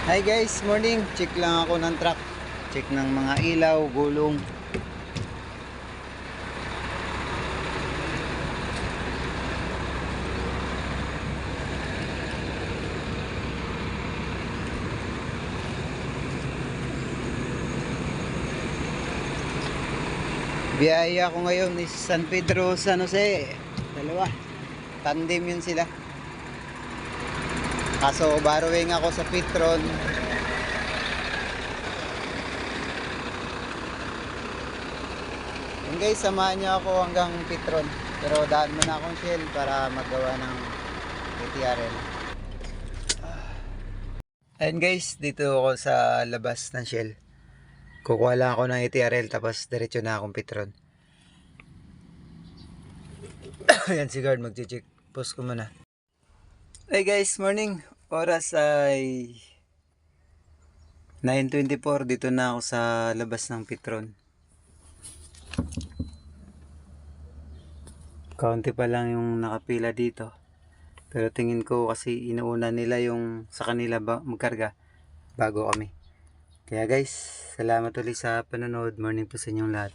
Hi guys, morning. Check lang ako ng truck. Check ng mga ilaw, gulong. Biyaya ko ngayon is San Pedro, San Jose. Dalawa. Tandem yun sila. Kaso borrowing ako sa Petron. Yun guys, samahan niyo ako hanggang Petron. Pero daan muna akong Shell para magawa ng ATRL. Ayun guys, dito ako sa labas ng Shell. Kukuha lang ako ng ATRL tapos diretso na akong Petron. Ayan si guard, mag-check. Post ko muna. Hey guys, morning. Oras ay 9:24. Dito na ako sa labas ng Petron. Kaunti pa lang yung nakapila dito. Pero tingin ko kasi inuuna nila yung sa kanila magkarga bago kami. Kaya guys, salamat ulit sa panonood. Morning po sa inyong lahat.